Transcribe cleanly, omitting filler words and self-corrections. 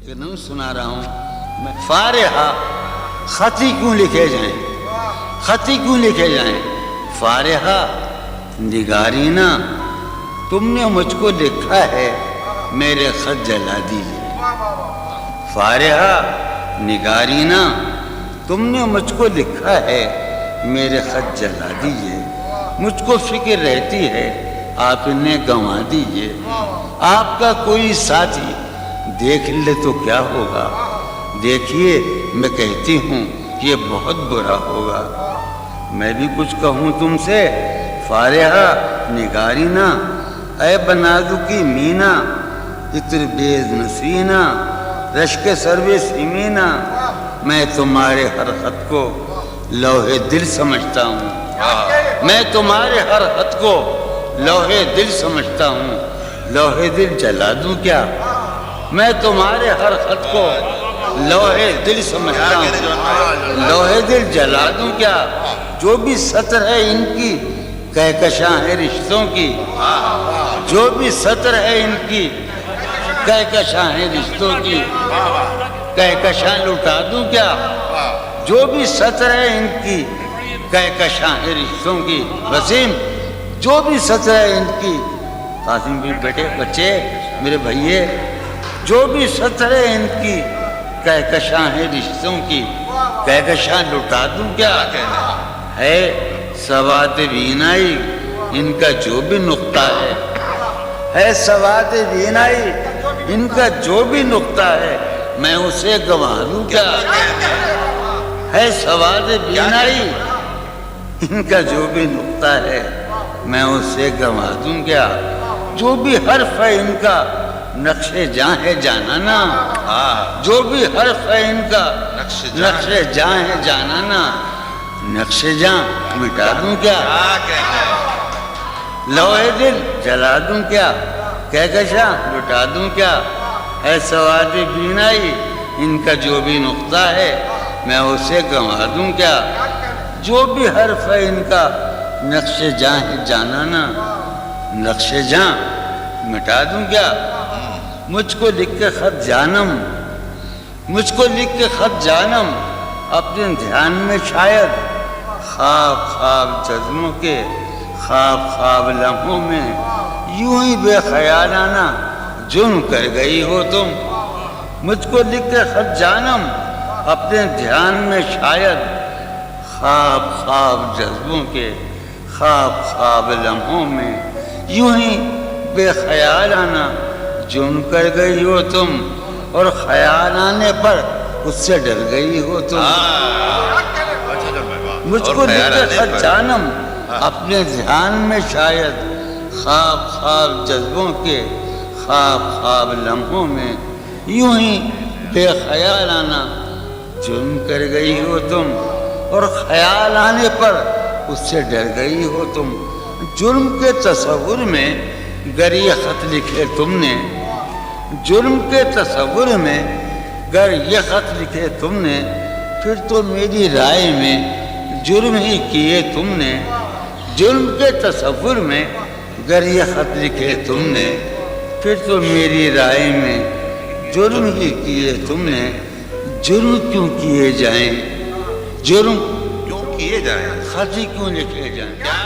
نہیں سنا رہا ہوں میں فارحہ خطی کیوں لکھے جائیں، خطی کیوں لکھے جائیں؟ فارحہ نگارینا تم نے مجھ کو لکھا ہے میرے خط جلا دیجئے، فارحہ نگارینا تم نے مجھ کو لکھا ہے میرے خط جلا دیجئے، مجھ کو فکر رہتی ہے آپ انہیں گنوا دیجئے، آپ کا کوئی ساتھی دیکھ لے تو کیا ہوگا، دیکھیے میں کہتی ہوں یہ بہت برا ہوگا، میں بھی کچھ کہوں تم سے فارحہ نگارینا، اے بنادو کی مینا عطر بیز نسینا رشک سروے سیمینا، میں تمہارے ہر خط کو لوح دل سمجھتا ہوں، میں تمہارے ہر خط کو لوح دل سمجھتا ہوں، لوح دل جلا دوں کیا؟ میں تمہارے ہر خط کو لوح دل سمجھتا ہوں، لوح دل جلا دوں کیا؟ جو بھی سطر ہے ان کی کہکشاں ہے رشتوں کی، جو بھی سطر ہے ان کی کہکشاں ہے رشتوں کی، کہکشاں لٹا دوں کیا؟ جو بھی سطر ہے ان کی کہکشاں ہے رشتوں کی، وسیم جو بھی سطر ہے ان کی، قاسم بھی بیٹے بچے میرے بھائیے، جو بھی سطر ہے ان کی کہکشاں ہے رشتوں کی، کہکشاں لٹا دوں کیا؟ ہے سواد بینائی ان کا جو بھی نقطہ ہے سواد بینائی ان کا جو بھی نقطہ ہے میں اسے گنوا دوں کیا؟ ہے سواد بینائی ان کا جو بھی نقطہ ہے میں اسے گنوا دوں کیا؟ جو بھی حرف ہے ان کا نقش جاں ہے جانانا، جو بھی حرف ہے ان کا نقش جاں ہے جانانا، نقش جاں مٹا دوں کیا؟ لوح دل جلا دوں کیا؟ کہکشاں لٹا دوں کیا؟ ہے سواد بینائی ان کا جو بھی نقطہ ہے میں اسے گنوا دوں کیا؟ جو بھی حرف ہے ان کا نقش جاں ہے جانانا، نقش جاں مٹا دوں کیا؟ مجھ کو لکھ کے خط جانم، مجھ کو لکھ کے خط جانم اپنے دھیان میں شاید خواب خواب جذبوں کے خواب خواب لمحوں میں یوں ہی بے خیالانہ جرم کر گئی ہو تم، مجھ کو لکھ کے خط جانم اپنے دھیان میں شاید خواب خواب جذبوں کے خواب خواب لمحوں میں یوں ہی بے خیالانہ جرم کر گئی ہو تم، اور خیال آنے پر اس سے ڈر گئی ہو تم، مجھ کو لکھ کے خط جانم اپنے دھیان میں شاید خواب خواب جذبوں کے خواب خواب لمحوں میں یوں ہی بے خیالانہ جرم کر گئی ہو تم، اور خیال آنے پر اس سے ڈر گئی ہو تم، جرم کے تصور میں گر یہ خط لکھے تم نے، جرم کے تصور میں گر یہ خط لکھے تم نے، پھر تو میری رائے میں جرم ہی کیے تم نے، جرم کے تصور میں گر یہ خط لکھے تم نے، پھر تو میری رائے میں جرم ہی کیے تم نے، جرم کیوں کیے جائیں، جرم کیوں کیے جائیں، خط ہی کیوں لکھے جائیں؟